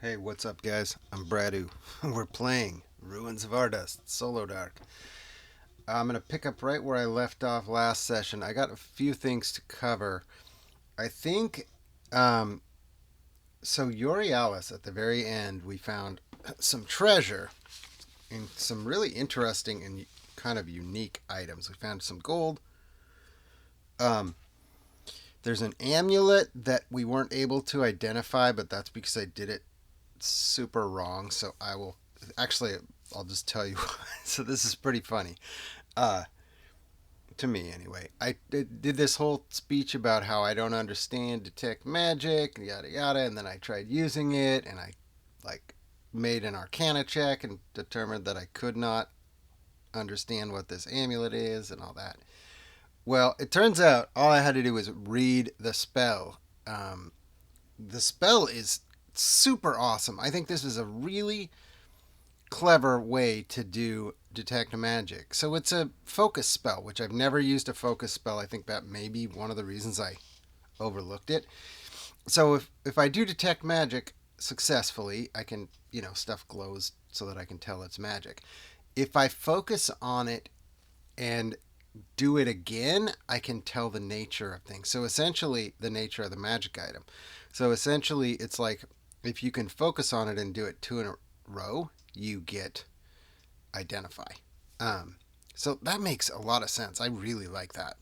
Hey, what's up, guys? I'm Bradu. We're playing Ruins of Ardust, Solo Dark. I'm going to pick up right where I left off last session. I got a few things to cover. I think, um, so Euryalus, at the very end, we found some treasure and some really interesting and kind of unique items. We found some gold. Um, there's an amulet that we weren't able to identify, but that's because I did it super wrong. So I will actually, I'll just tell you. So this is pretty funny, uh, to me anyway. I did this whole speech about how I don't understand detect magic, yada yada, and then I tried using it, and I like made an Arcana check and determined that I could not understand what this amulet is and all that. Well, it turns out all I had to do was read the spell. The spell is super awesome. I think this is a really clever way to do detect magic. So it's a focus spell, which I've never used a focus spell. I think that may be one of the reasons I overlooked it. So if I do detect magic successfully, I can, stuff glows so that I can tell it's magic. If I focus on it and do it again, I can tell the nature of things. So essentially, the nature of the magic item. So essentially, it's like if you can focus on it and do it two in a row, you get identify. Um, so that makes a lot of sense. I really like that.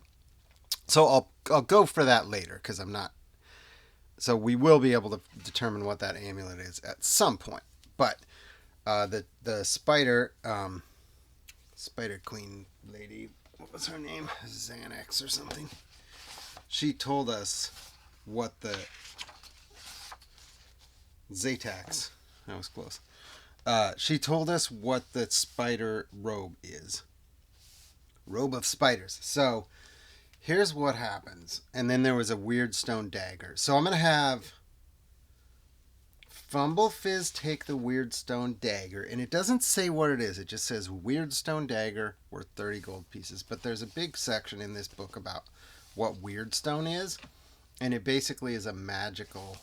So I'll go for that later because I'm not. So we will be able to determine what that amulet is at some point. But the spider queen lady, what was her name? Xanax or something. She told us what the Zatax. That was close. She told us what the spider robe is. Robe of spiders. So here's what happens. And then there was a weird stone dagger. So I'm going to have Fumble Fizz take the weird stone dagger. And it doesn't say what it is, it just says weird stone dagger worth 30 gold pieces. But there's a big section in this book about what weird stone is. And it basically is a magical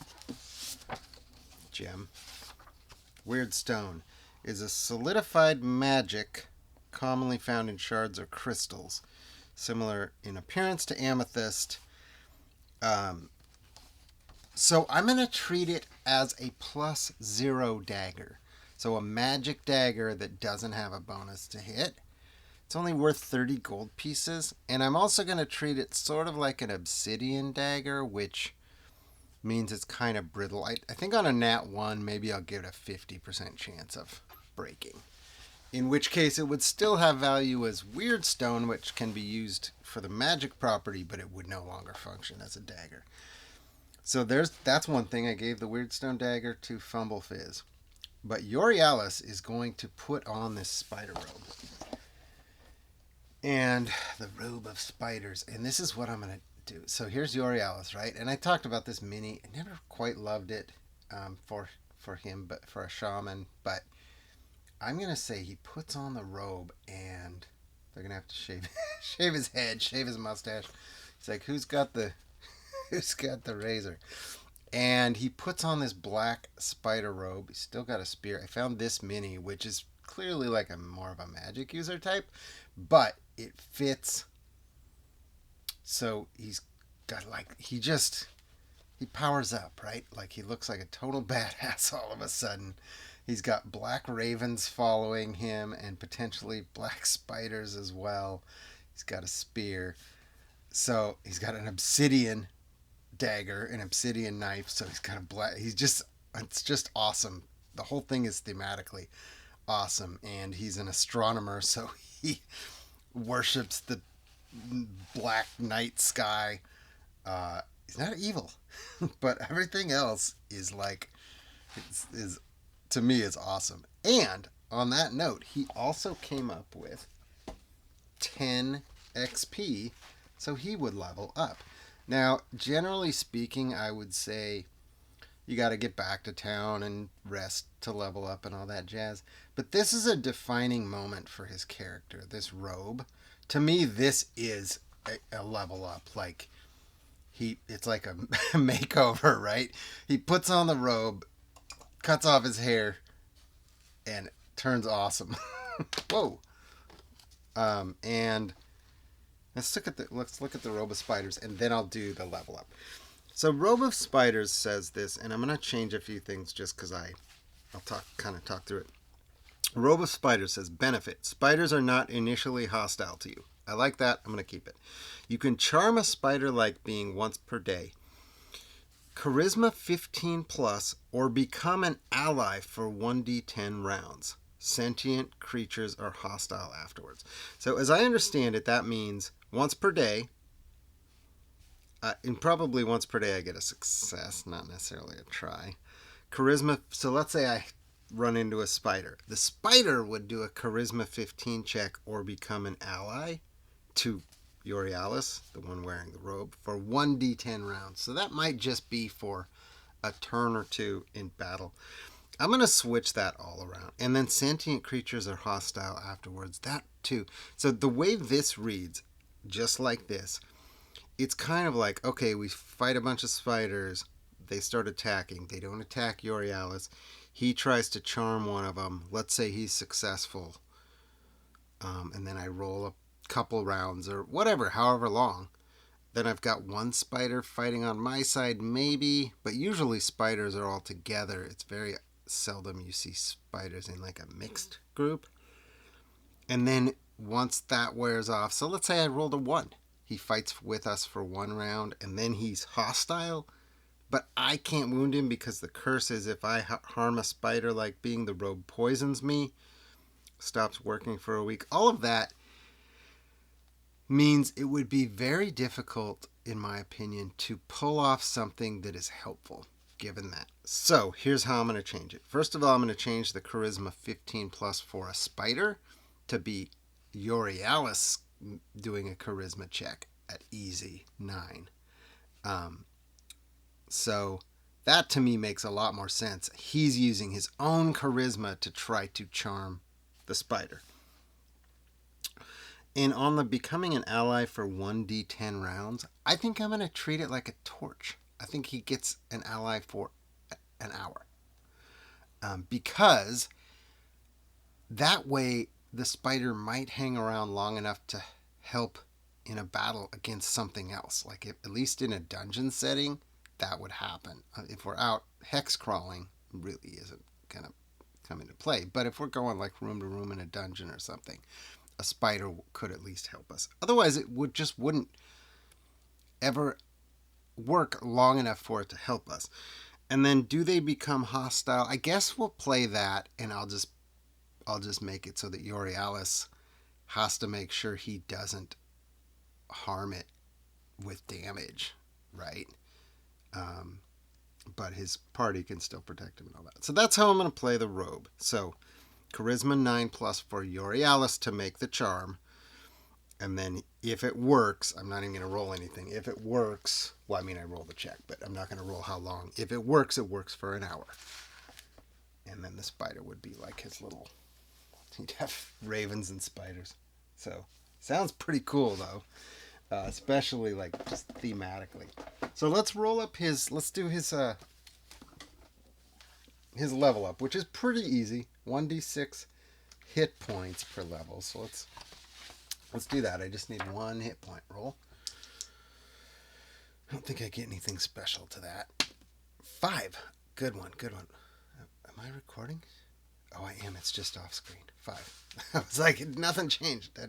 gem. Weird stone is a solidified magic commonly found in shards or crystals, similar in appearance to amethyst. Um, so I'm going to treat it as a +0 dagger. So a magic dagger that doesn't have a bonus to hit. It's only worth 30 gold pieces. And I'm also going to treat it sort of like an obsidian dagger, which means it's kind of brittle. I think on a nat 1, maybe I'll give it a 50% chance of breaking. In which case, it would still have value as weird stone, which can be used for the magic property, but it would no longer function as a dagger. So that's one thing. I gave the weird stone dagger to Fumble Fizz. But Euryalus is going to put on this spider robe. And the robe of spiders. And this is what I'm going to do. So here's Euryalus, right? And I talked about this mini. I never quite loved it for him, but for a shaman. But I'm gonna say he puts on the robe, and they're gonna have to shave shave his head, shave his mustache. He's like, who's got the razor? And he puts on this black spider robe. He's still got a spear. I found this mini, which is clearly like a more of a magic user type, but it fits. So he's got like he powers up, right? Like he looks like a total badass all of a sudden. He's got black ravens following him and potentially black spiders as well. He's got a spear. So he's got an obsidian dagger, an obsidian knife. So he's got a black. It's just awesome. The whole thing is thematically awesome. And he's an astronomer, so he worships the black night sky. He's not evil, but everything else is like, is to me is awesome. And on that note, he also came up with 10 XP, so he would level up. Now, generally speaking, I would say you got to get back to town and rest to level up and all that jazz. But this is a defining moment for his character, this robe. To me, this is a level up. Like, it's like a makeover, right? He puts on the robe, cuts off his hair and turns awesome. Whoa. And let's look at the robe of spiders, and then I'll do the level up. So robe of spiders says this, and I'm gonna change a few things just because I'll talk through it. Robe of spiders says benefit: spiders are not initially hostile to you. I like that. I'm gonna keep it. You can charm a spider-like being once per day. Charisma 15 plus, or become an ally for 1d10 rounds. Sentient creatures are hostile afterwards. So as I understand it, that means once per day, and probably once per day I get a success, not necessarily a try. Charisma, so let's say I run into a spider. The spider would do a charisma 15 check or become an ally to Euryalus, the one wearing the robe, for 1d10 rounds. So that might just be for a turn or two in battle. I'm going to switch that all around. And then sentient creatures are hostile afterwards. That too. So the way this reads, just like this, it's kind of like, okay, we fight a bunch of spiders. They start attacking. They don't attack Euryalus. He tries to charm one of them. Let's say he's successful. And then I roll a couple rounds or whatever, however long. Then I've got one spider fighting on my side, maybe. But usually spiders are all together. It's very seldom you see spiders in like a mixed group. And then once that wears off, so let's say I rolled a 1. He fights with us for 1 round, and then he's hostile. But I can't wound him because the curse is if I harm a spider like being, the robe poisons me, stops working for a week. All of that means it would be very difficult, in my opinion, to pull off something that is helpful, given that. So here's how I'm going to change it. First of all, I'm going to change the charisma 15 plus for a spider to be Euryalus doing a charisma check at easy 9. So that to me makes a lot more sense. He's using his own charisma to try to charm the spider. And on the becoming an ally for 1d10 rounds, I think I'm going to treat it like a torch. I think he gets an ally for an hour. Because that way the spider might hang around long enough to help in a battle against something else. Like at least in a dungeon setting, that would happen. If we're out hex crawling, really isn't going to come into play. But if we're going like room to room in a dungeon or something, a spider could at least help us. Otherwise, it wouldn't ever work long enough for it to help us. And then, do they become hostile? I guess we'll play that, and I'll just make it so that Euryalus has to make sure he doesn't harm it with damage, right? But his party can still protect him and all that. So that's how I'm going to play the robe. So charisma 9 plus for Euryalus to make the charm. And then if it works, I'm not even going to roll anything. If it works, well, I mean, I roll the check, but I'm not going to roll how long. If it works for an hour. And then the spider would be like his little, he'd have ravens and spiders. So sounds pretty cool though. Especially like just thematically. So let's do his level up, which is pretty easy. 1d6 hit points per level. So let's do that. I just need 1 hit point roll. I don't think I get anything special to that. 5. Good one. Am I recording? Oh, I am. It's just off screen. 5. I was like, nothing changed. I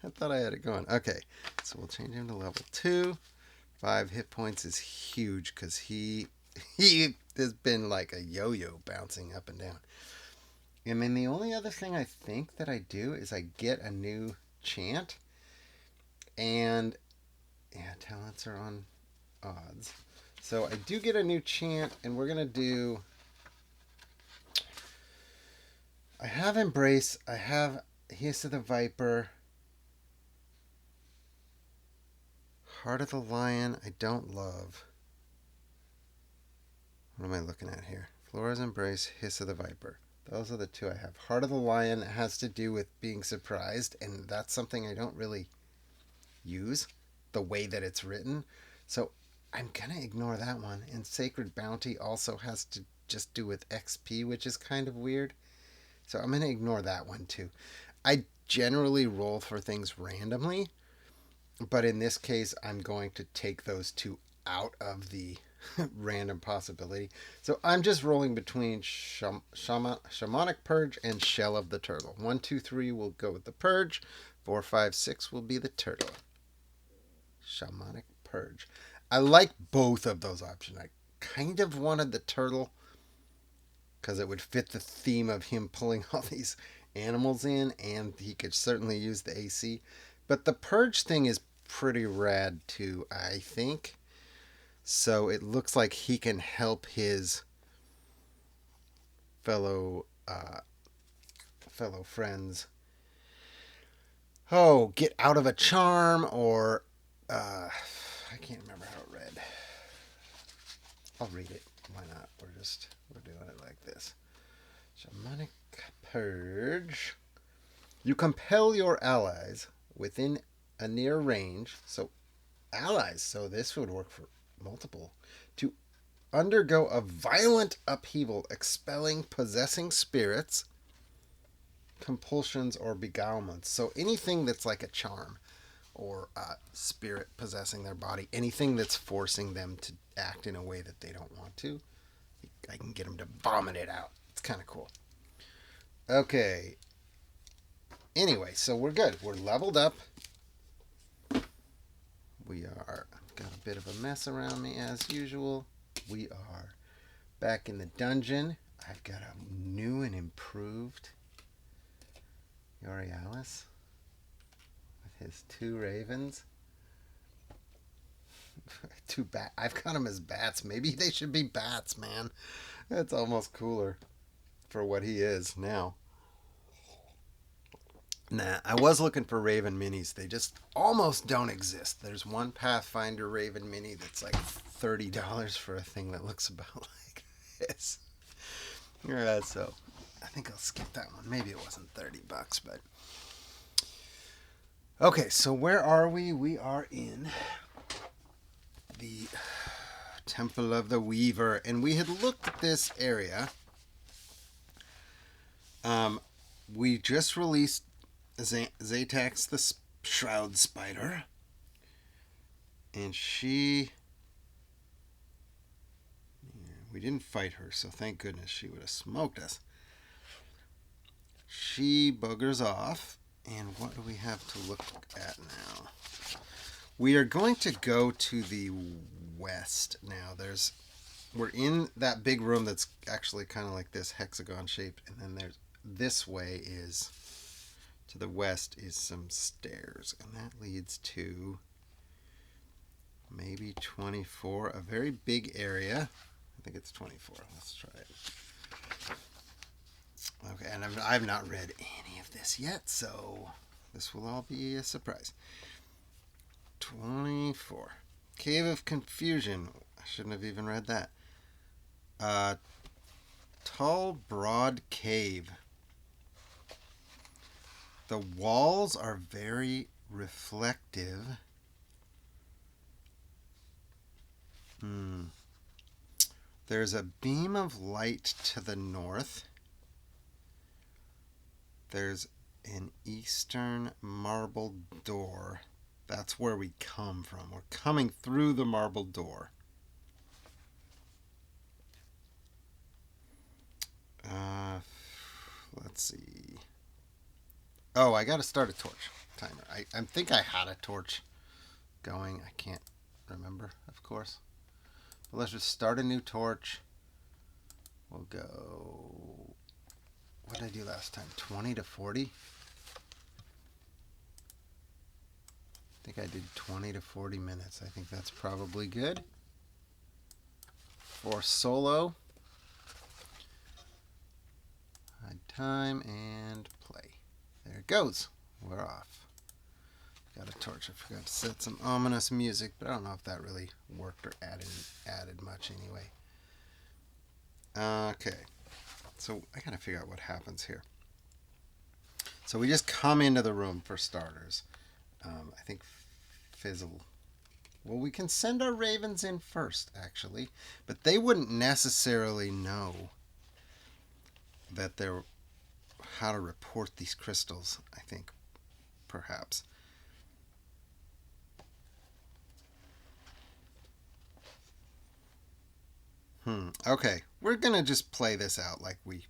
thought I had it going. Okay, so we'll change him to level 2. 5 hit points is huge because he has been like a yo-yo bouncing up and down. And then the only other thing I think that I do is I get a new chant. And yeah, talents are on odds. So I do get a new chant, and we're going to do... I have Embrace. I have Hiss of the Viper. Heart of the Lion, I don't love. What am I looking at here? Flora's Embrace, Hiss of the Viper. Those are the 2 I have. Heart of the Lion has to do with being surprised, and that's something I don't really use, the way that it's written. So I'm going to ignore that one. And Sacred Bounty also has to just do with XP, which is kind of weird. So I'm going to ignore that one too. I generally roll for things randomly, but in this case, I'm going to take those two out of the random possibility. So I'm just rolling between Shamanic Purge and Shell of the Turtle. 1, 2, 3 will go with the Purge. 4, 5, 6 will be the Turtle. Shamanic Purge. I like both of those options. I kind of wanted the Turtle because it would fit the theme of him pulling all these animals in, and he could certainly use the AC. But the Purge thing is pretty rad too, I think. So it looks like he can help his fellow friends get out of a charm, or I can't remember how it read. I'll read it. Why not? We're doing it like this. Shamanic Purge. You compel your allies within a near range. So allies. So this would work for multiple. To undergo a violent upheaval, expelling possessing spirits, compulsions, or beguilements. So anything that's like a charm or a spirit possessing their body, anything that's forcing them to act in a way that they don't want to, I can get them to vomit it out. It's kind of cool. Okay. Anyway, so we're good. We're leveled up. We are got a bit of a mess around me as usual. We are back in the dungeon. I've got a new and improved Euryalus with his 2 ravens. 2 bat. I've got them as bats. Maybe they should be bats, man. That's almost cooler for what he is now. Nah, I was looking for Raven minis. They just almost don't exist. There's one Pathfinder Raven mini that's like $30 for a thing that looks about like this. Yeah, so I think I'll skip that one. Maybe it wasn't $30, but okay. So where are we? We are in the Temple of the Weaver, and we had looked at this area. We just released Zatax the Shroud Spider, and we didn't fight her, so thank goodness. She would have smoked us. She buggers off, and what do we have to look at now? We are going to go to the west now. We're in that big room that's actually kind of like this hexagon shape, and then there's this way is to the west is some stairs, and that leads to maybe 24, a very big area. I think it's 24. Let's try it. Okay, and I've not read any of this yet, so this will all be a surprise. 24. Cave of Confusion. I shouldn't have even read that. Tall, broad cave. The walls are very reflective. There's a beam of light to the north. There's an eastern marble door. That's where we come from. We're coming through the marble door. Let's see. Oh, I got to start a torch timer. I think I had a torch going. I can't remember, of course. But let's just start a new torch. We'll go... What did I do last time? 20 to 40? I think I did 20 to 40 minutes. I think that's probably good. For solo. Hide time and play. There it goes. We're off. Got a torch. I forgot to set some ominous music, but I don't know if that really worked or added much anyway. Okay. So I gotta figure out what happens here. So we just come into the room for starters. I think Fizzle Well, we can send our ravens in first, actually. But they wouldn't necessarily know that they're how to report these crystals, I think, perhaps. Okay, we're going to just play this out like we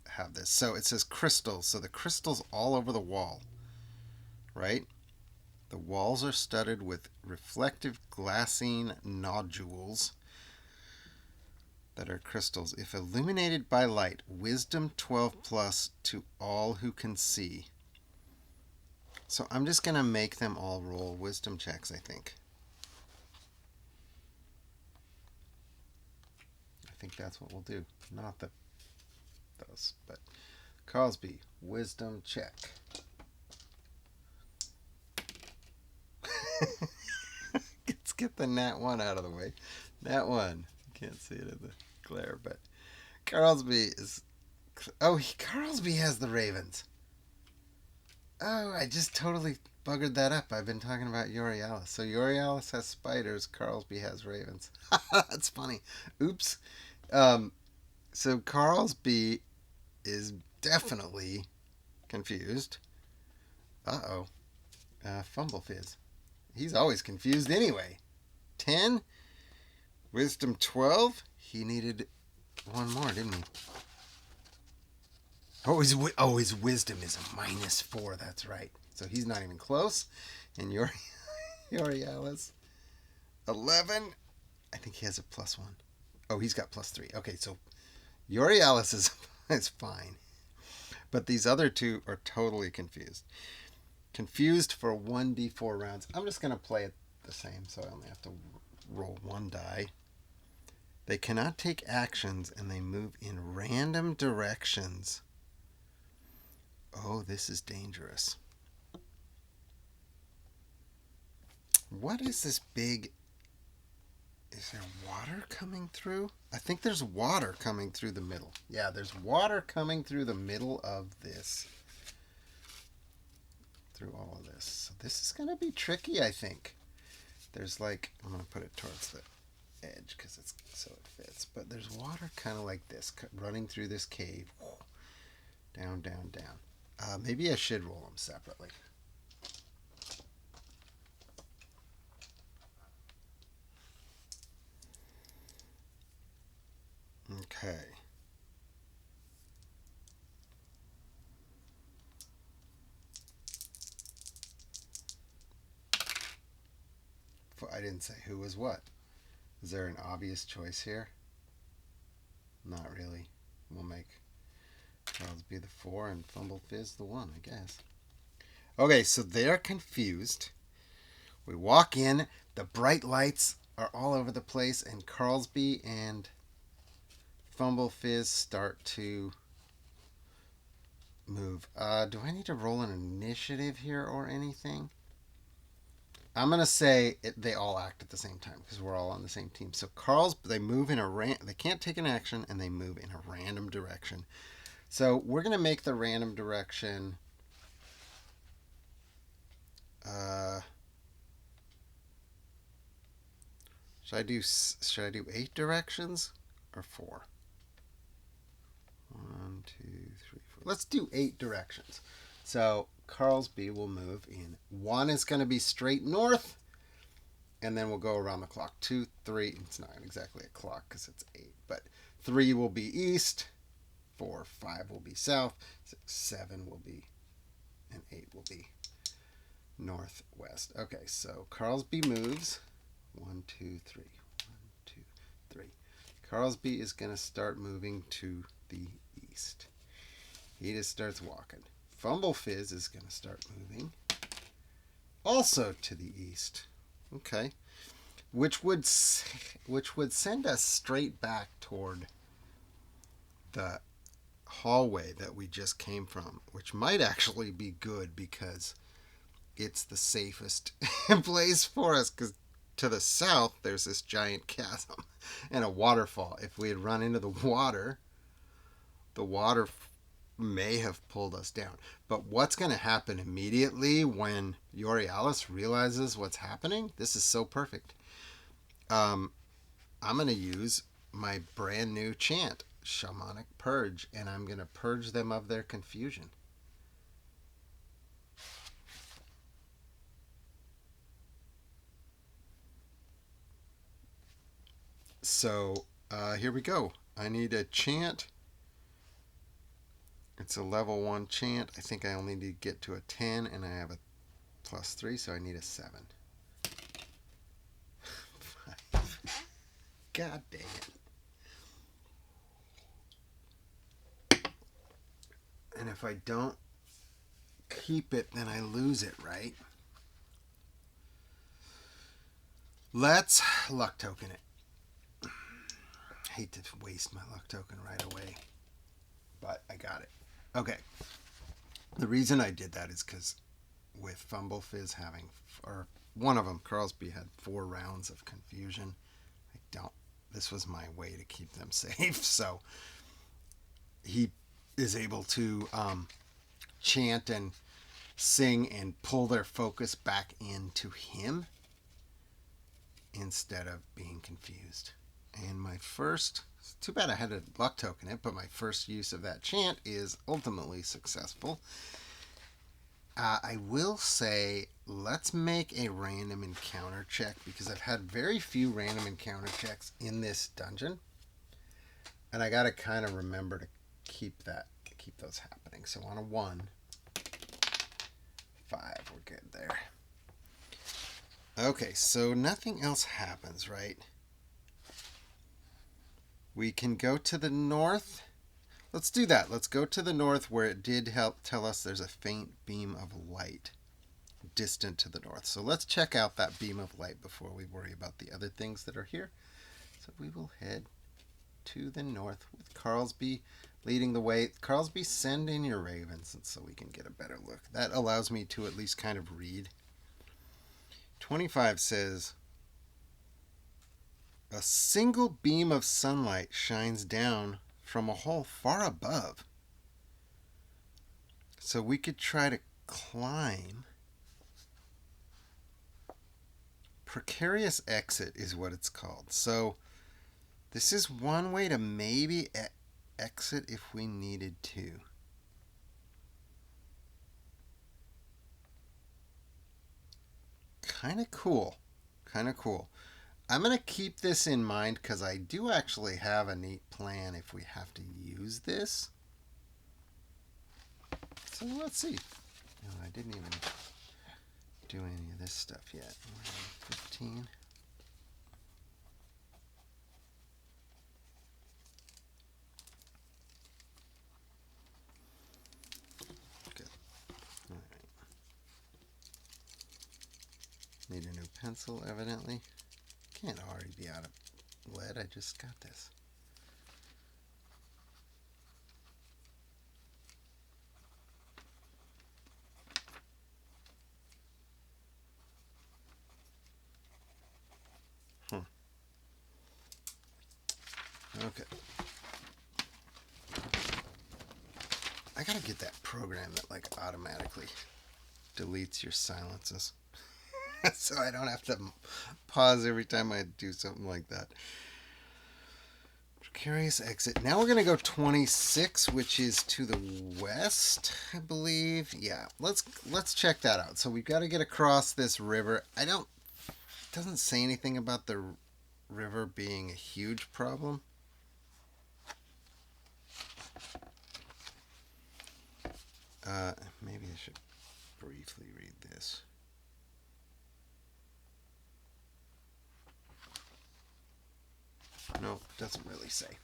have this. So it says crystals. So the crystals all over the wall, right? The walls are studded with reflective glassine nodules that are crystals. If illuminated by light, wisdom 12 plus to all who can see. So I'm just going to make them all roll wisdom checks, I think. I think that's what we'll do. Not those, but Cosby, wisdom check. Let's get the nat 1 out of the way. Nat 1. Can't see it in the glare, but Carlsby is... Oh, Carlsby has the ravens. Oh, I just totally buggered that up. I've been talking about Euryalus. So Euryalus has spiders, Carlsby has ravens. That's funny. Oops. So Carlsby is definitely confused. Uh-oh. Fumble Fizz. He's always confused anyway. 10. Wisdom 12. He needed one more, didn't he? His wisdom is a -4. That's right. So he's not even close. And Euryalus, 11. I think he has a +1. Oh, he's got +3. Okay, so Euryalus is fine. But these other two are totally confused. Confused for 1d4 rounds. I'm just going to play it the same, so I only have to roll one die. They cannot take actions, and they move in random directions. Oh, this is dangerous. What is this big... Is there water coming through? I think there's water coming through the middle. Yeah, there's water coming through the middle of this. Through all of this. So this is going to be tricky, I think. There's like... I'm going to put it towards the edge because it's so it fits. But there's water kind of like this, running through this cave. Down, down, down. Maybe I should roll them separately. Okay. I didn't say who was what. Is there an obvious choice here? Not really. We'll make Charles be the 4 and Fumble Fizz the 1, I guess. Okay, so they're confused. We walk in. The bright lights are all over the place, and Carlsby and Fumble Fizz start to move. Do I need to roll an initiative here or anything? I'm going to say they all act at the same time because we're all on the same team. So they move in they can't take an action, and they move in a random direction. So we're going to make the random direction... Should I do 8 directions or 4? 1, 2, 3, 4. Let's do 8 directions. So Carlsby will move in. 1 is going to be straight north, and then we'll go around the clock. 2, 3. It's not exactly a clock because it's 8, but 3 will be east. 4, 5 will be south. 6, 7 will be, and 8 will be northwest. Okay, so Carlsby moves. 1, 2, 3. 1, 2, 3. Carlsby is going to start moving to the east. He just starts walking. Fumble Fizz is going to start moving also to the east. Okay. Which would send us straight back toward the hallway that we just came from, which might actually be good because it's the safest place for us, because to the south there's this giant chasm and a waterfall. If we had run into the water may have pulled us down. But what's going to happen immediately when Euryalus realizes what's happening? This is so perfect. I'm going to use my brand new chant, Shamanic Purge, and I'm going to purge them of their confusion. So here we go. I need a chant. It's a level 1 chant. I think I only need to get to a 10, and I have a +3, so I need a 7. God dang it. And if I don't keep it, then I lose it, right? Let's luck token it. I hate to waste my luck token right away, but I got it. Okay. The reason I did that is because with Fumble Fizz having, or one of them, Carlsby had 4 rounds of confusion. This was my way to keep them safe. So he is able to chant and sing and pull their focus back into him instead of being confused. And my first, it's too bad I had a luck token it, but my first use of that chant is ultimately successful. I will say, let's make a random encounter check, because I've had very few random encounter checks in this dungeon, and I got to kind of remember to keep those happening. So on a 1, 5, we're good there. Okay, so nothing else happens, right? We can go to the north. Let's do that. Let's go to the north, where it did help tell us there's a faint beam of light distant to the north. So let's check out that beam of light before we worry about the other things that are here. So we will head to the north with Carlsby leading the way. Carlsby, send in your ravens so we can get a better look. That allows me to at least kind of read. 25 says, a single beam of sunlight shines down from a hole far above. So we could try to climb. Precarious exit is what it's called. So this is one way to maybe exit if we needed to. Kind of cool. Kind of cool. I'm going to keep this in mind because I do actually have a neat plan if we have to use this. So let's see. Oh, I didn't even do any of this stuff yet. 15. Good. All right. Need a new pencil, evidently. Can't already be out of lead. I just got this. Okay. I gotta get that program that like automatically deletes your silences. So I don't have to pause every time I do something like that. Precarious exit. Now we're going to go 26, which is to the west, I believe. Yeah, let's check that out. So we've got to get across this river. It doesn't say anything about the river being a huge problem. Maybe I should briefly read this. No, it doesn't really say.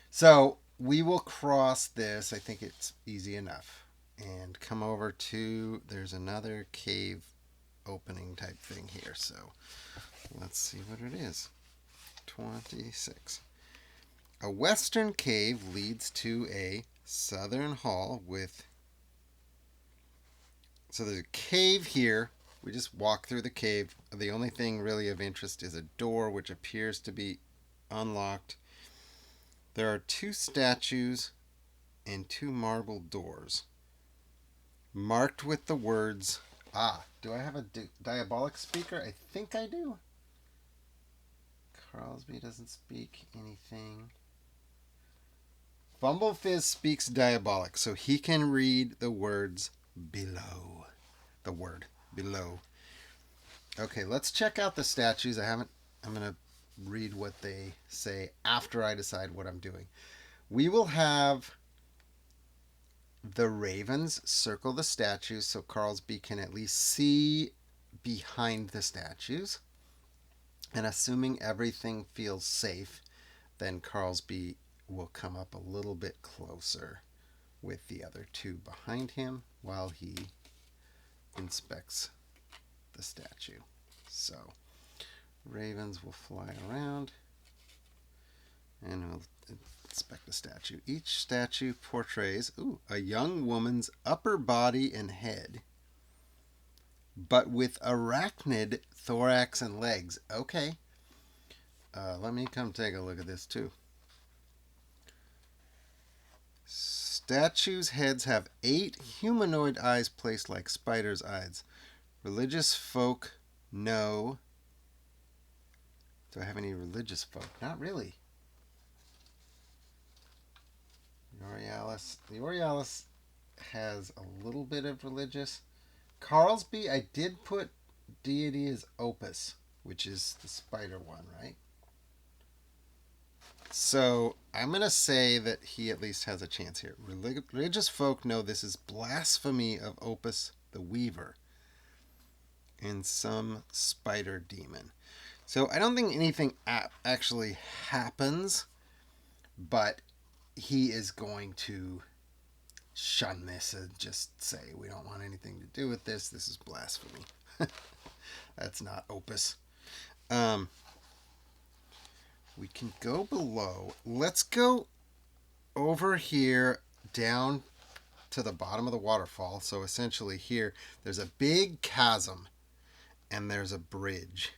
So we will cross this. I think it's easy enough. And come over to, there's another cave opening type thing here. So let's see what it is. 26. A western cave leads to a southern hall with... So there's a cave here. We just walk through the cave. The only thing really of interest is a door which appears to be unlocked. There are 2 statues and 2 marble doors marked with the words. Do I have a diabolic speaker? I think I do. Carlsby doesn't speak anything. Fumblefizz speaks diabolic, so he can read the words below. The word below. Okay, let's check out the statues. I'm going to read what they say after I decide what I'm doing. We will have the ravens circle the statues so Carlsby can at least see behind the statues. And assuming everything feels safe, then Carlsby will come up a little bit closer with the other 2 behind him while he inspects the statue. So, ravens will fly around and will inspect the statue. Each statue portrays a young woman's upper body and head, but with arachnid thorax and legs. Okay. Let me come take a look at this too. Statues' heads have 8 humanoid eyes placed like spiders' eyes. Religious folk know. Do I have any religious folk? Not really. The Aurealis has a little bit of religious. Carlsby, I did put deity as Opus, which is the spider one, right? So I'm going to say that he at least has a chance here. Religious folk know this is blasphemy of Opus the Weaver and some spider demon. So I don't think anything actually happens, but he is going to shun this and just say, we don't want anything to do with this. This is blasphemy. That's not Opus. We can go below. Let's go over here down to the bottom of the waterfall. So essentially here, there's a big chasm and there's a bridge.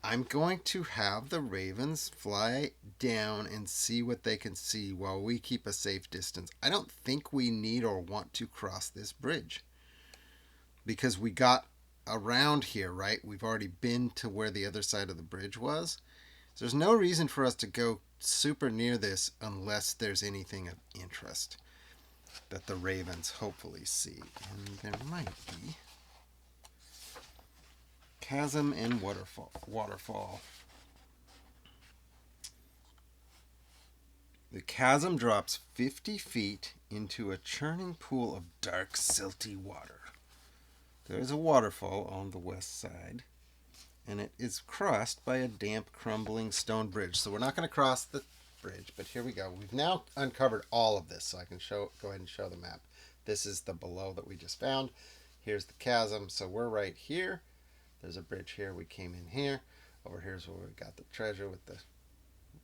I'm going to have the ravens fly down and see what they can see while we keep a safe distance. I don't think we need or want to cross this bridge because we got around here, right? We've already been to where the other side of the bridge was. So there's no reason for us to go super near this unless there's anything of interest that the ravens hopefully see. And there might be. Chasm and waterfall. The chasm drops 50 feet into a churning pool of dark, silty water. There is a waterfall on the west side, and it is crossed by a damp, crumbling stone bridge. So we're not going to cross the bridge, but here we go. We've now uncovered all of this, so I can go ahead and show the map. This is the below that we just found. Here's the chasm, so we're right here. There's a bridge here. We came in here. Over here's where we got the treasure with the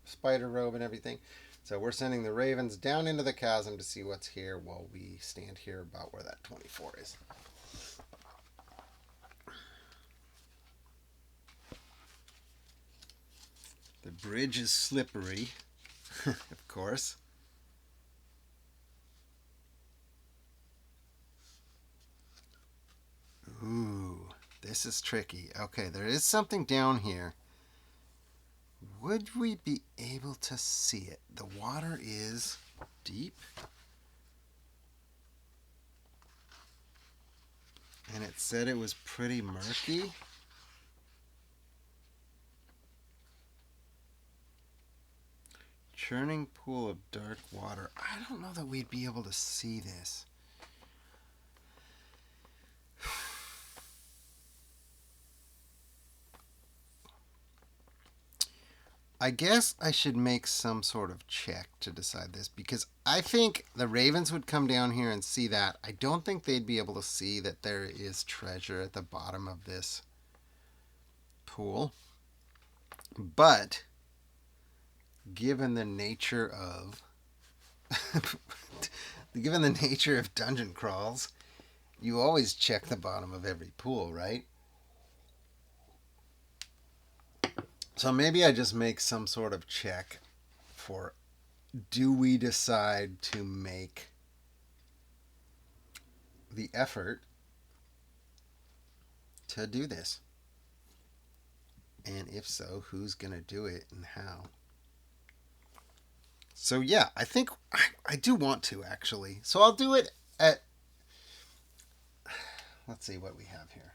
spider robe and everything. So we're sending the ravens down into the chasm to see what's here while we stand here about where that 24 is. The bridge is slippery, of course. Ooh. This is tricky. Okay, there is something down here. Would we be able to see it? The water is deep. And it said it was pretty murky. Churning pool of dark water. I don't know that we'd be able to see this. I guess I should make some sort of check to decide this because I think the ravens would come down here and see that. I don't think they'd be able to see that there is treasure at the bottom of this pool. But given the nature of dungeon crawls, you always check the bottom of every pool, right? So maybe I just make some sort of check for do we decide to make the effort to do this? And if so, who's going to do it and how? So, yeah, I think I do want to actually. So, I'll do it at. Let's see what we have here.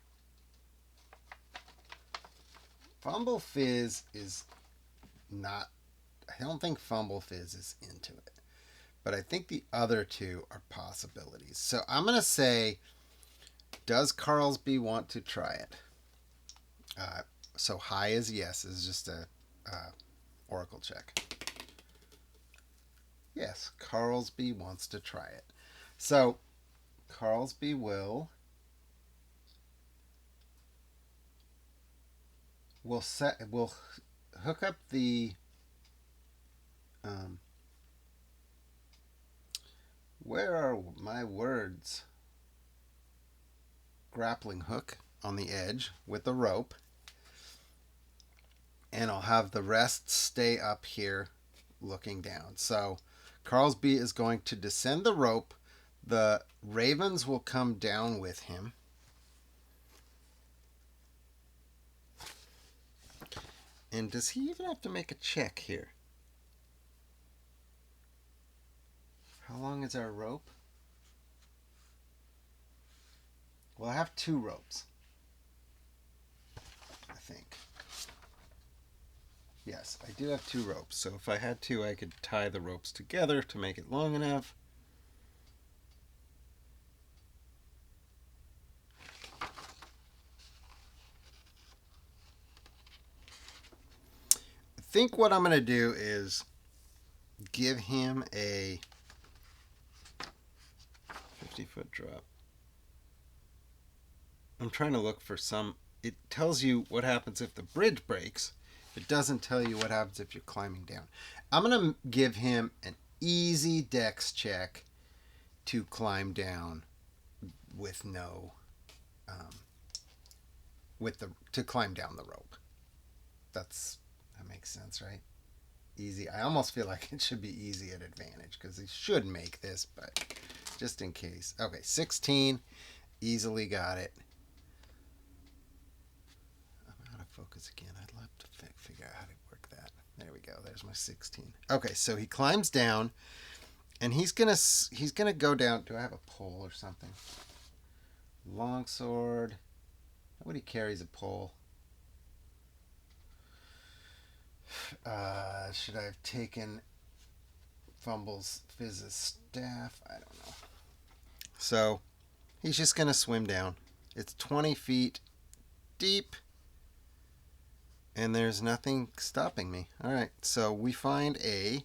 Fumble Fizz is not. I don't think Fumble Fizz is into it. But I think the other two are possibilities. So, I'm going to say, does Carlsby want to try it? So high is yes is just a oracle check. Yes, Carlsby wants to try it. So Carlsby will hook up the where are my words? Grappling hook on the edge with the rope. And I'll have the rest stay up here looking down. So Carlsby is going to descend the rope. The ravens will come down with him. And does he even have to make a check here? How long is our rope? Well, I have 2 ropes, I think. Yes, I do have 2 ropes. So if I had to, I could tie the ropes together to make it long enough. I think what I'm going to do is give him a 50-foot drop. I'm trying to look for some. It tells you what happens if the bridge breaks. It doesn't tell you what happens if you're climbing down. I'm going to give him an easy dex check to climb down with no, to climb down the rope. That makes sense, right? Easy. I almost feel like it should be easy at advantage because he should make this, but just in case. Okay, 16. Easily got it. I'm out of focus again. I'd love to figure out how to work that. There we go. There's my 16. Okay, so he climbs down, and he's gonna go down. Do I have a pole or something? Longsword. Nobody carries a pole. Should I have taken Fizz's staff? I don't know. So he's just gonna swim down. It's 20 feet deep. And there's nothing stopping me. Alright, so we find a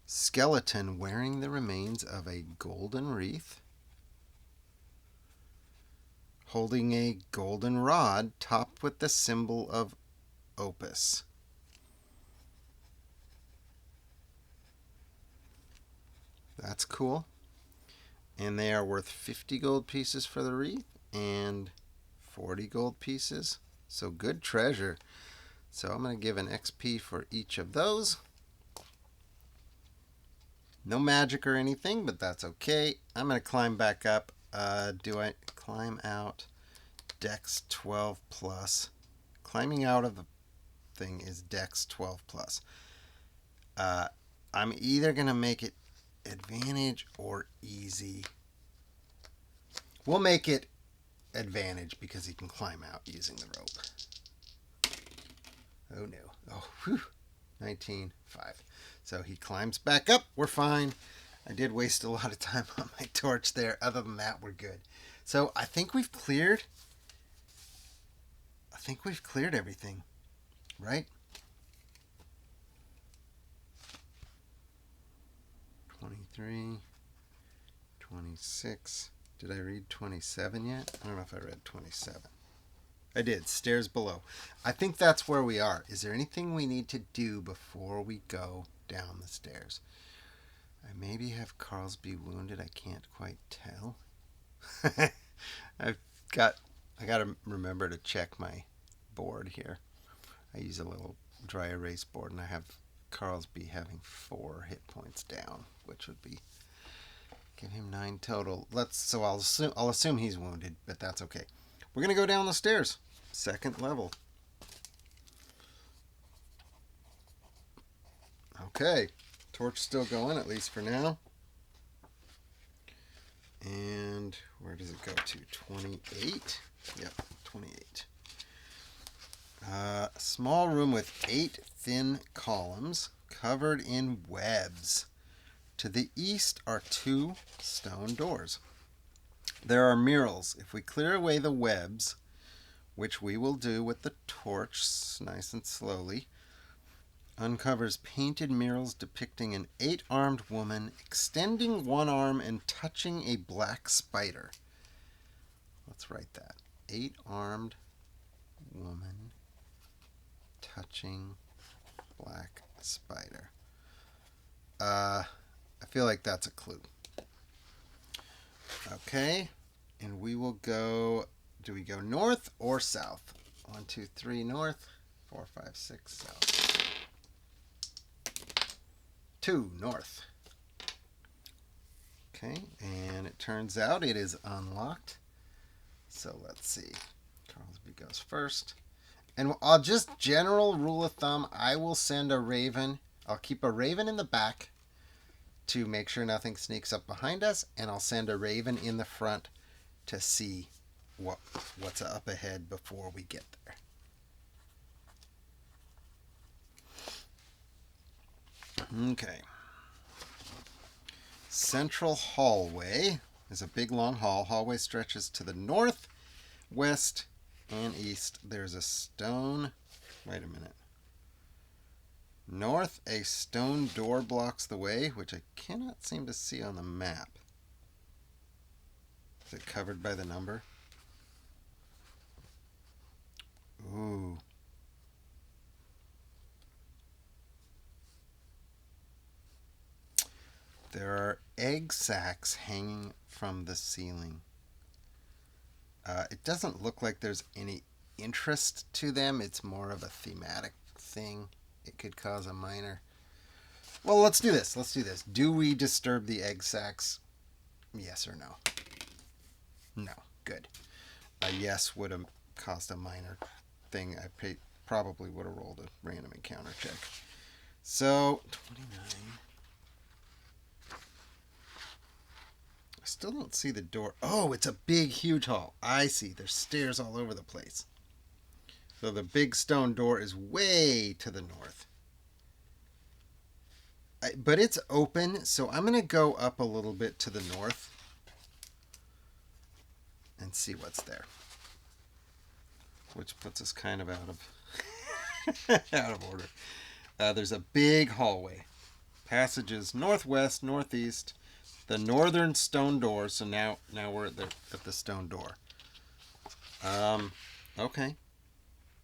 skeleton wearing the remains of a golden wreath, holding a golden rod topped with the symbol of Opus. That's cool. And they are worth 50 gold pieces for the wreath and 40 gold pieces. So good treasure. So I'm going to give an XP for each of those. No magic or anything, but that's okay. I'm going to climb back up. Do I climb out? Dex 12 plus. Climbing out of the thing is Dex 12 plus. I'm either going to make it advantage or easy. We'll make it advantage because he can climb out using the rope. Oh no. Oh, whew. 19, 5. So he climbs back up. We're fine. I did waste a lot of time on my torch there. Other than that, we're good. So I think we've cleared everything, right? 23, 26. Did I read 27 yet? I don't know if I read 27. I did. Stairs below. I think that's where we are. Is there anything we need to do before we go down the stairs? I maybe have Carlsby wounded. I can't quite tell. I got to remember to check my board here. I use a little dry erase board, and I have Carl's be having 4 hit points down, which would be give him 9 total. I'll assume he's wounded, but that's okay. We're gonna go down the stairs, 2nd level. Okay, torch still going, at least for now. And where does it go to? 28? Yep, 28. A small room with 8 thin columns covered in webs. To the east are 2 stone doors. There are murals. If we clear away the webs, which we will do with the torch nice and slowly, uncovers painted murals depicting an 8-armed woman extending one arm and touching a black spider. Let's write that. 8-armed woman touching black spider. I feel like that's a clue. Okay, and we will go. Do we go north or south? 1, 2, 3 north. 4, 5, 6 south. 2 north. Okay, and it turns out it is unlocked. So let's see. Carlsby goes first. And I'll just general rule of thumb, I will send a raven. I'll keep a raven in the back to make sure nothing sneaks up behind us, and I'll send a raven in the front to see what's up ahead before we get there. Okay. Central hallway is a big long hall. Hallway stretches to the north, west, and east. There's a stone. Wait a minute. North, a stone door blocks the way, which I cannot seem to see on the map. Is it covered by the number? Ooh. There are egg sacs hanging from the ceiling. It doesn't look like there's any interest to them. It's more of a thematic thing. It could cause a minor... Well, let's do this. Do we disturb the egg sacs? Yes or no? No. Good. A yes would have caused a minor thing. I probably would have rolled a random encounter check. So, 29... I still don't see the door. Oh, it's a big, huge hall. I see. There's stairs all over the place. So the big stone door is way to the north. But it's open, so I'm going to go up a little bit to the north and see what's there. Which puts us kind of out of order. There's a big hallway. Passages northwest, northeast. The northern stone door. So now we're at the stone door. Okay.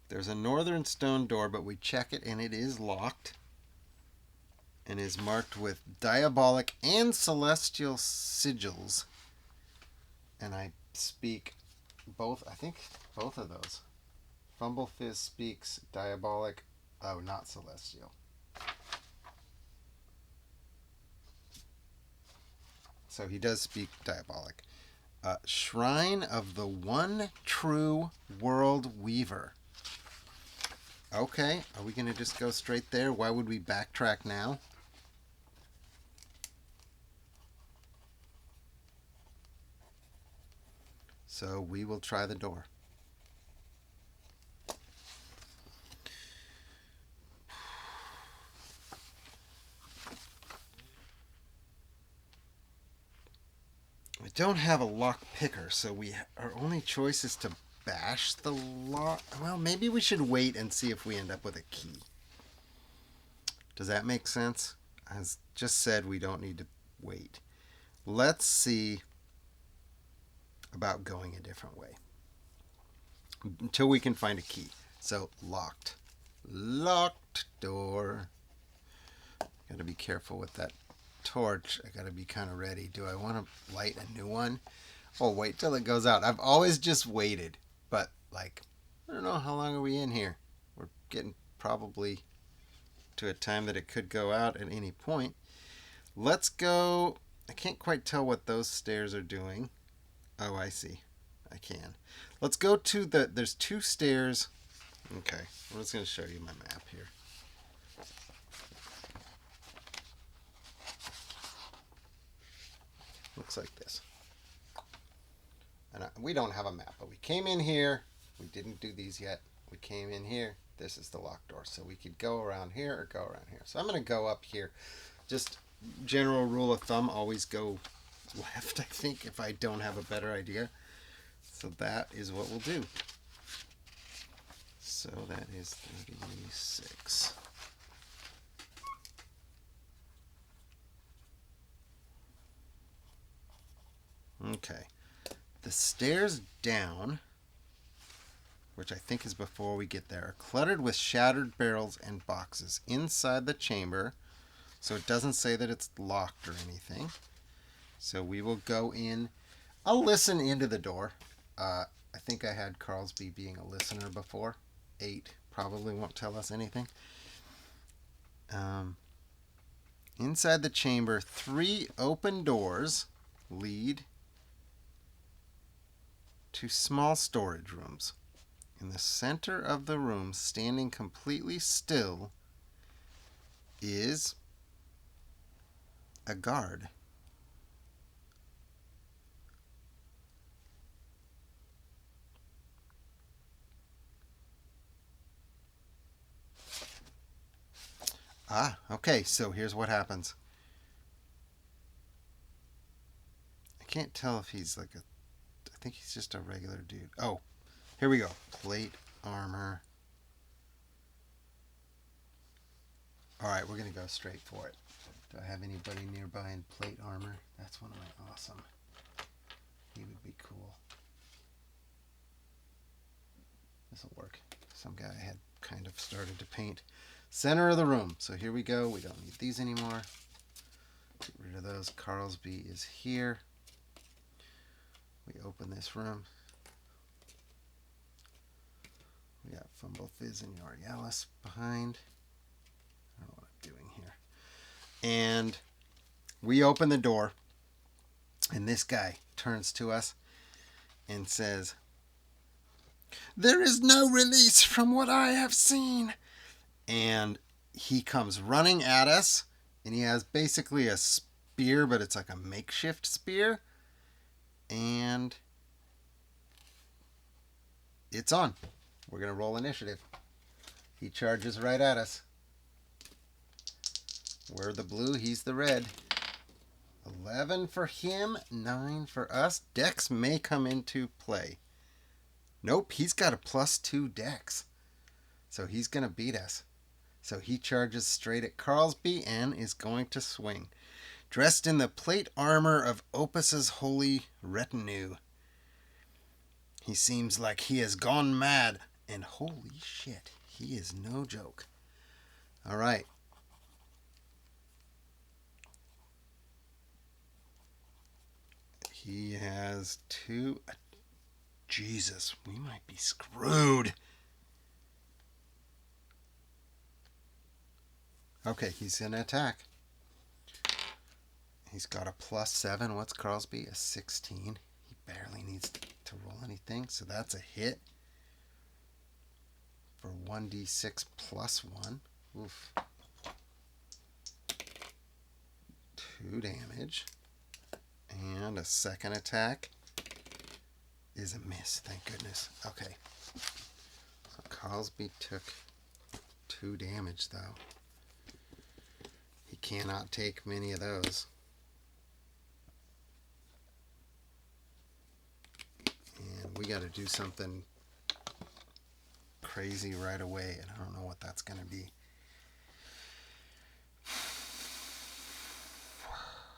There's a northern stone door, but we check it and it is locked. And is marked with diabolic and celestial sigils. And I speak both, I think both of those. Fumblefizz speaks diabolic. Oh, not celestial. So he does speak diabolic. Shrine of the One True World Weaver. Okay, are we going to just go straight there? Why would we backtrack now? So we will try the door. We don't have a lock picker, so our only choice is to bash the lock. Well, maybe we should wait and see if we end up with a key. Does that make sense? As just said, we don't need to wait. Let's see about going a different way until we can find a key. So locked door. Got to be careful with that torch. I got to be kind of ready. Do I want to light a new one? Oh, wait till it goes out. I've always just waited, but like, I don't know, how long are we in here? We're getting probably to a time that it could go out at any point. Let's go. I can't quite tell what those stairs are doing. Oh, I see. I can. Let's go to the. There's 2 stairs. Okay. I'm just going to show you my map here. Looks like this. And we don't have a map, but we came in here. We didn't do these yet. We came in here. This is the locked door. So we could go around here or go around here. So I'm going to go up here. Just general rule of thumb, always go left, I think, if I don't have a better idea. So that is what we'll do. So that is 36. Okay. The stairs down, which I think is before we get there, are cluttered with shattered barrels and boxes inside the chamber. So it doesn't say that it's locked or anything. So we will go in. I'll listen into the door. I think I had Carlsby being a listener before. 8 probably won't tell us anything. Inside the chamber, 3 open doors lead to small storage rooms. In the center of the room, standing completely still, is a guard. Ah, okay, so here's what happens. I can't tell if he's like a... I think he's just a regular dude. Oh, here we go. Plate armor. Alright, we're going to go straight for it. Do I have anybody nearby in plate armor? That's one of my awesome. He would be cool. This'll work. Some guy had kind of started to paint. Center of the room. So here we go. We don't need these anymore. Get rid of those. Carlsby is here. We open this room. We got Fumble Fizz and Yorialis behind. I don't know what I'm doing here. And we open the door. And this guy turns to us and says, "There is no release from what I have seen." And he comes running at us. And he has basically a spear, but it's like a makeshift spear. And it's on. We're going to roll initiative. He charges right at us. We're the blue, he's the red. 11 for him, 9 for us. Dex may come into play. Nope, he's got a +2 Dex. So he's going to beat us. So he charges straight at Carlsby and is going to swing. Dressed in the plate armor of Opus's holy retinue. He seems like he has gone mad. And holy shit, he is no joke. All right. He has 2. Jesus, we might be screwed. Okay, he's going to attack. He's got a +7. What's Carlsby? A 16. He barely needs to roll anything, so that's a hit. For 1d6 +1. Oof. 2 damage. And a second attack is a miss, thank goodness. Okay. So Carlsby took 2 damage, though. He cannot take many of those. And we got to do something crazy right away, and I don't know what that's going to be.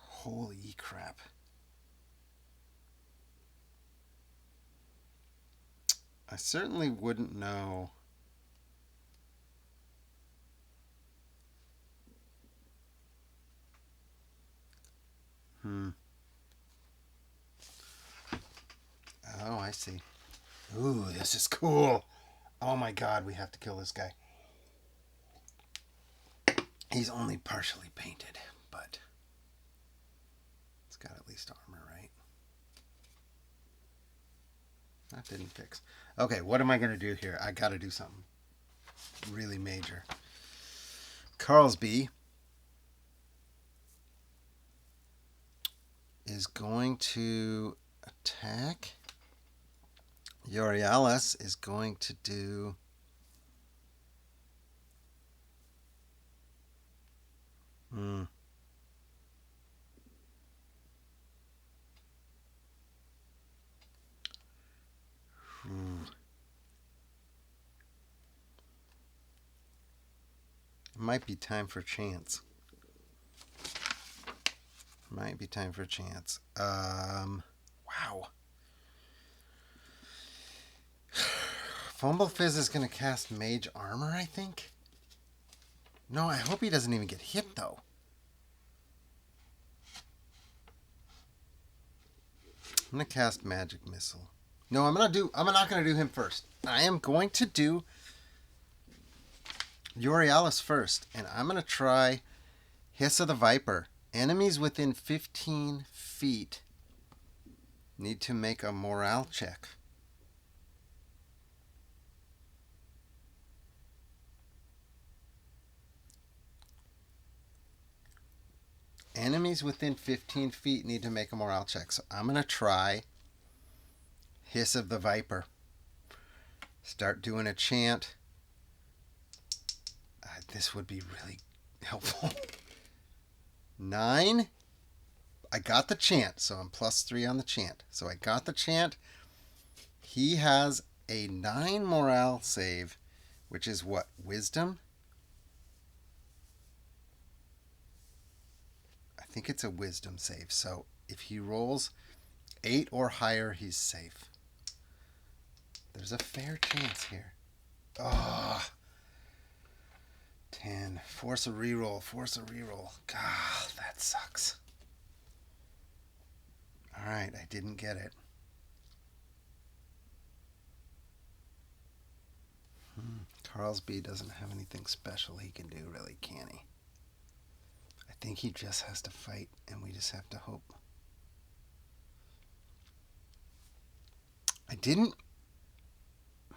Holy crap. I certainly wouldn't know. Oh, I see. Ooh, this is cool. Oh my god, we have to kill this guy. He's only partially painted, but it's got at least armor, right? That didn't fix. Okay, what am I going to do here? I got to do something really major. Carlsby is going to attack. Euryalus is going to do... It might be time for chance. Might be time for a chance. Wow. Fumblefizz is going to cast Mage Armor, I think. No, I hope he doesn't even get hit, though. I'm going to cast Magic Missile. No, I'm not going to do him first. I am going to do Euryalus first, and I'm going to try Hiss of the Viper. Enemies within 15 feet need to make a morale check. Enemies within 15 feet need to make a morale check. So I'm going to try Hiss of the Viper. Start doing a chant. This would be really helpful. 9. I got the chant, so I'm +3 on the chant. So I got the chant. He has a 9 morale save, which is what? Wisdom? I think it's a wisdom save. So if he rolls 8 or higher, he's safe. There's a fair chance here. Oh. 10. Force a reroll. Force a reroll. God, that sucks. Alright, I didn't get it. Carlsby doesn't have anything special he can do, really, can he? I think he just has to fight, and we just have to hope. I didn't... I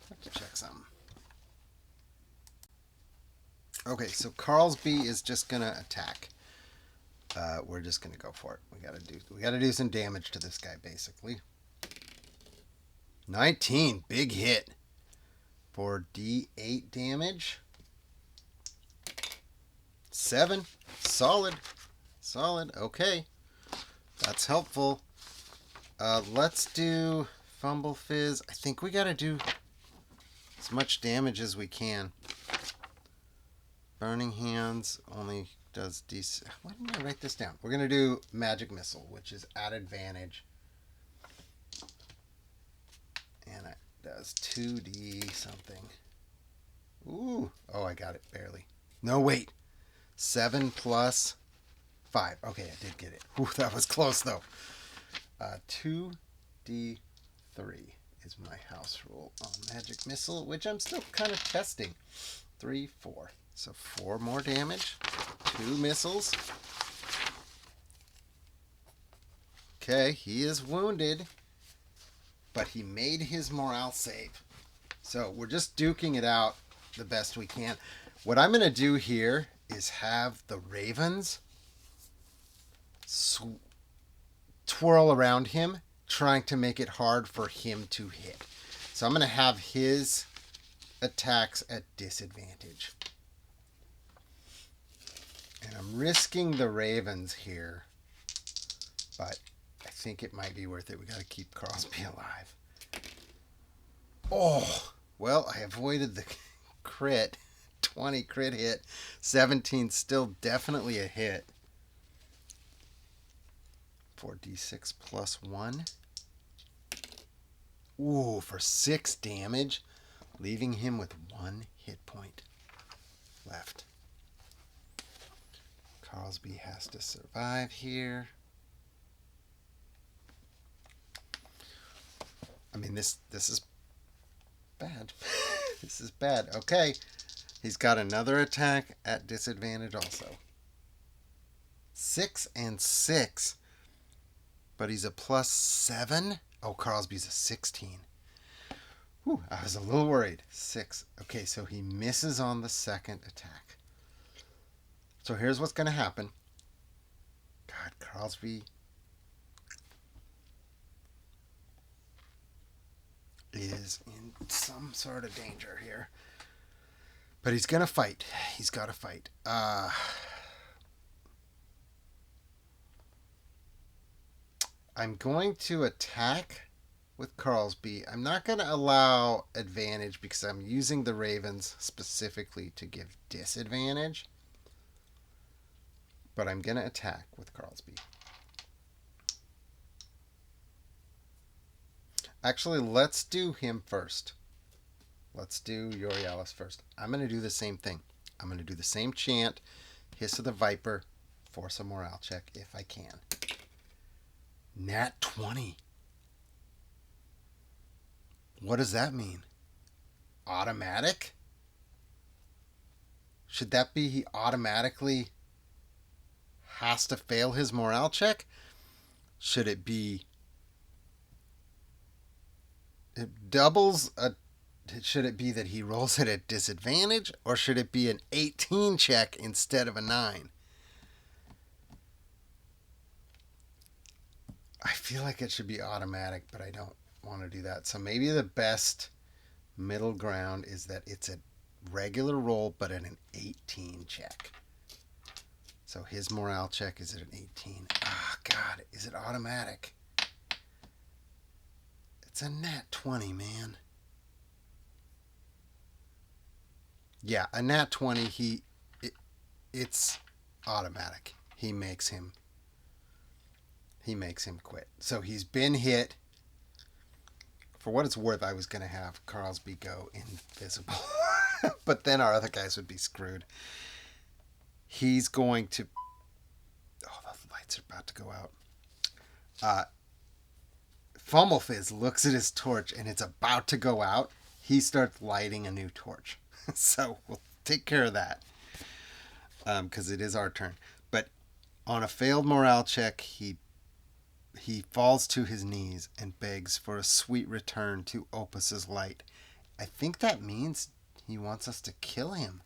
have to check something. Okay, so Carlsby is just gonna attack. We're just gonna go for it. We gotta do some damage to this guy, basically. 19, big hit for D8 damage. 7, solid. Okay, that's helpful. Let's do Fumblefizz. I think we gotta do as much damage as we can. Burning Hands only does DC. Why didn't I write this down? We're going to do Magic Missile, which is at advantage. And it does 2D something. Ooh. Oh, I got it. Barely. No, wait. 7 plus 5. Okay, I did get it. Ooh, that was close, though. 2D3 is my house rule on Magic Missile, which I'm still kind of testing. 3, 4. So 4 more damage. 2 missiles. Okay, he is wounded, but he made his morale save. So we're just duking it out the best we can. What I'm going to do here is have the ravens twirl around him, trying to make it hard for him to hit. So I'm going to have his attacks at disadvantage. And I'm risking the ravens here, but I think it might be worth it. We got to keep Carlsby alive. Oh, well, I avoided the crit. 20 crit hit. 17 still definitely a hit. 4d6 plus 1. Ooh, for 6 damage, leaving him with 1 hit point left. Carlsby has to survive here. I mean, this is bad. This is bad. Okay. He's got another attack at disadvantage also. 6 and 6. But he's a +7. Oh, Crosby's a 16. Whew, I was a little worried. 6. Okay, so he misses on the second attack. So here's what's going to happen. God, Crosby is in some sort of danger here. But he's going to fight. He's got to fight. I'm going to attack with Crosby. I'm not going to allow advantage because I'm using the Ravens specifically to give disadvantage. But I'm going to attack with Crosby. Actually, let's do him first. Let's do Euryalus first. I'm going to do the same thing. I'm going to do the same chant. Hiss of the Viper. Force a morale check if I can. Nat 20. What does that mean? Automatic? Should that be he automatically has to fail his morale check? Should it be it doubles a should it be that he rolls it at disadvantage, or should it be an 18 check instead of a 9? I feel like it should be automatic, but I don't want to do that. So maybe the best middle ground is that it's a regular roll, but at an 18 check. So his morale check is at an 18. Ah, God, is it automatic? It's a nat 20, man. Yeah, a nat 20, it's automatic. He makes him quit. So he's been hit. For what it's worth, I was going to have Crosby go invisible. But then our other guys would be screwed. He's going to... Oh, the lights are about to go out. Fumblefizz looks at his torch and it's about to go out. He starts lighting a new torch. So we'll take care of that. Because it is our turn. But on a failed morale check, he falls to his knees and begs for a sweet return to Opus's light. I think that means he wants us to kill him.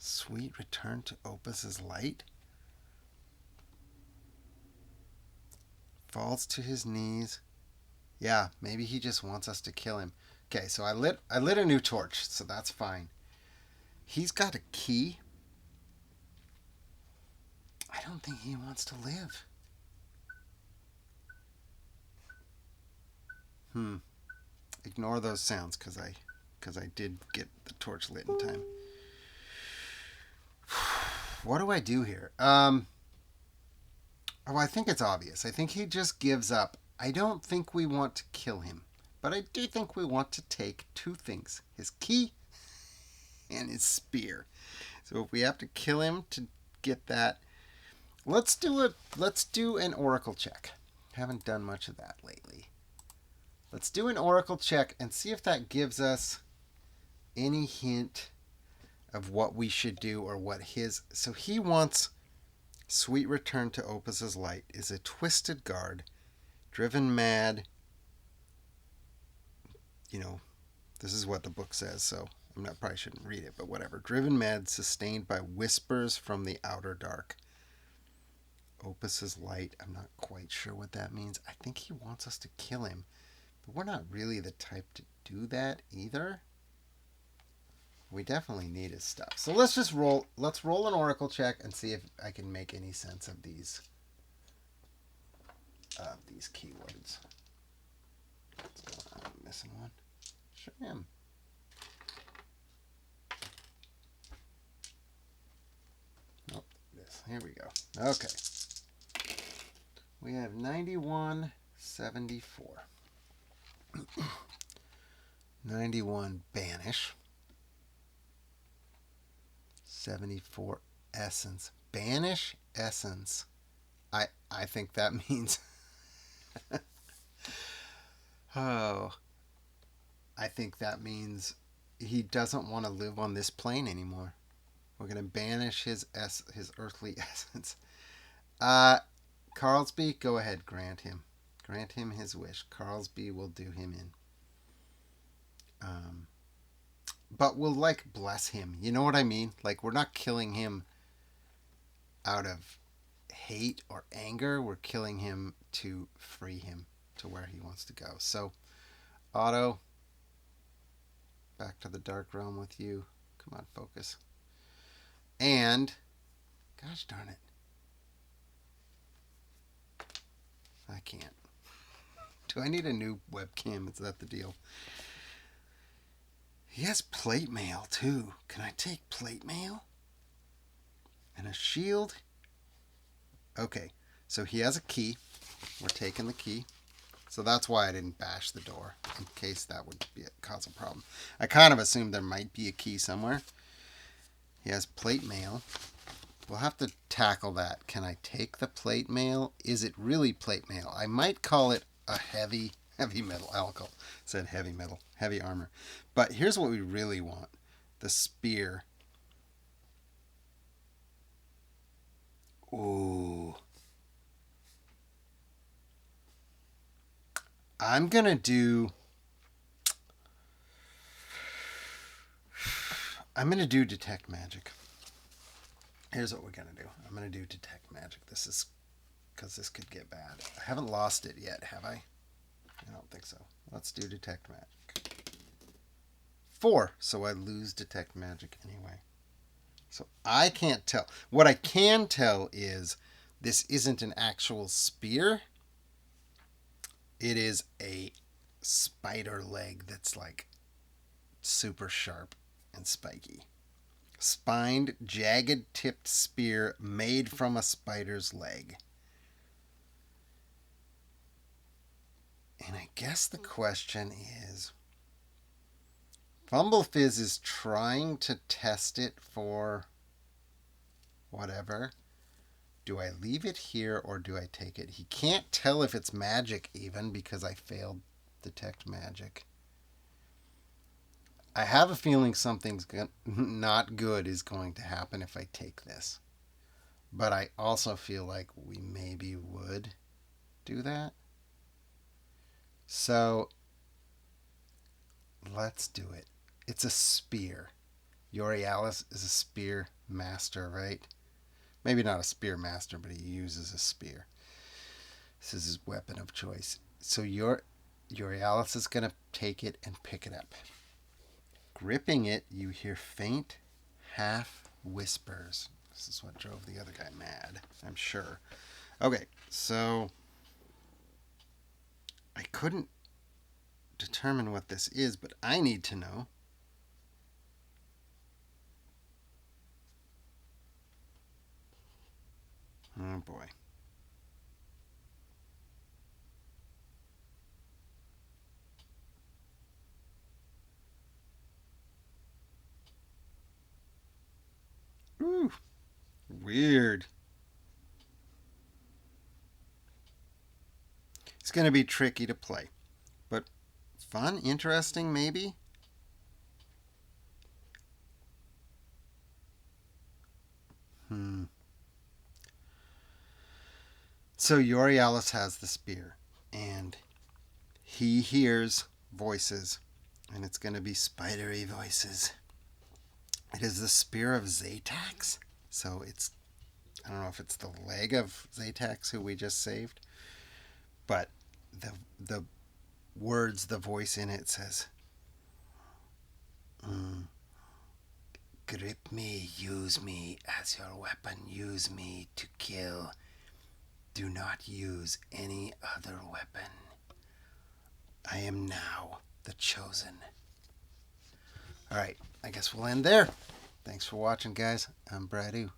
Sweet return to Opus's light? Falls to his knees. Yeah, maybe he just wants us to kill him. Okay, so I lit a new torch, so that's fine. He's got a key. I don't think he wants to live. Ignore those sounds because I did get the torch lit in time. What do I do here? Oh, I think it's obvious. I think he just gives up. I don't think we want to kill him, but I do think we want to take two things: his key and his spear. So if we have to kill him to get that, let's do an oracle check. Haven't done much of that lately. Let's do an oracle check and see if that gives us any hint of what we should do or what his... So he wants sweet return to Opus's light, is a twisted guard, driven mad. You know, this is what the book says, so probably shouldn't read it, but whatever. Driven mad, sustained by whispers from the outer dark. Opus's light, I'm not quite sure what that means. I think he wants us to kill him, but we're not really the type to do that either. We definitely need his stuff. So let's roll an oracle check and see if I can make any sense of these keywords. What's going on? I'm missing one. Sure am. Nope, this. Here we go. Okay. We have 9174. 91 banish. 74 essence. Banish essence. I think that means oh, I think that means he doesn't want to live on this plane anymore. We're going to banish his earthly essence. Uh, Carlsby, go ahead, grant him. Grant him his wish. Carlsby will do him in. Um, but we'll, like, bless him. You know what I mean? Like, we're not killing him out of hate or anger. We're killing him to free him to where he wants to go. So, Otto, back to the Dark Realm with you. Come on, focus. And, gosh darn it. I can't. Do I need a new webcam? Is that the deal? He has plate mail, too. Can I take plate mail? And a shield? Okay, so he has a key. We're taking the key. So that's why I didn't bash the door, in case that would cause a problem. I kind of assumed there might be a key somewhere. He has plate mail. We'll have to tackle that. Can I take the plate mail? Is it really plate mail? I might call it a heavy metal. Alcohol said heavy metal, heavy armor. But here's what we really want. The spear. Ooh. I'm going to do detect magic. Here's what we're going to do. I'm going to do detect magic. This is because this could get bad. I haven't lost it yet, have I? I don't think so. Let's do detect magic. 4, so I lose detect magic anyway. So I can't tell. What I can tell is this isn't an actual spear. It is a spider leg that's like super sharp and spiky. Spined, jagged tipped spear made from a spider's leg. And I guess the question is, Fumblefizz is trying to test it for whatever. Do I leave it here or do I take it? He can't tell if it's magic even because I failed detect magic. I have a feeling something's not good is going to happen if I take this. But I also feel like we maybe would do that. So let's do it. It's a spear. Euryalus is a spear master, right? Maybe not a spear master, but he uses a spear. This is his weapon of choice. So Euryalus is going to take it and pick it up. Gripping it, you hear faint half whispers. This is what drove the other guy mad, I'm sure. Okay, so I couldn't determine what this is, but I need to know. Oh boy. Ooh, weird. It's going to be tricky to play, but fun, interesting, maybe? So Euryalus has the spear, and he hears voices, and it's going to be spidery voices. It is the spear of Zatax, so it's, I don't know if it's the leg of Zatax who we just saved, but the words, the voice in it says, grip me, use me as your weapon, use me to kill. Do not use any other weapon. I am now the chosen. Alright, I guess we'll end there. Thanks for watching, guys. I'm Bradu.